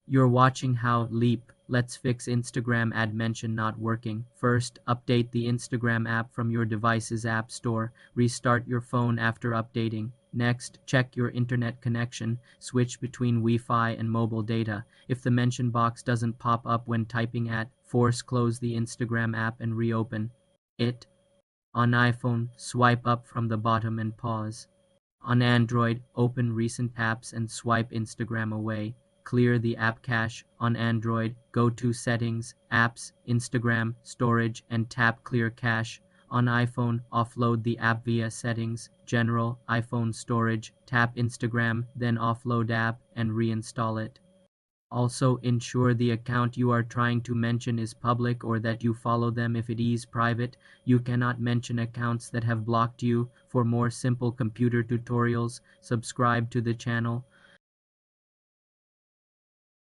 You're watching how Leap. Let's fix Instagram ad mention not working. First, update the Instagram app from your device's app store. Restart your phone after updating. Next, check your internet connection. Switch between Wi-Fi and mobile data. If the mention box doesn't pop up when typing at, force close the Instagram app and reopen it. On iPhone, swipe up from the bottom and pause. On Android, open recent apps and swipe Instagram away. Clear the app cache. On Android, go to Settings, Apps, Instagram, Storage, and tap Clear Cache. On iPhone, offload the app via Settings, General, iPhone Storage, tap Instagram, then offload app, and reinstall it. Also, ensure the account you are trying to mention is public or that you follow them. If it is private, you cannot mention accounts that have blocked you. For more simple computer tutorials, subscribe to the channel.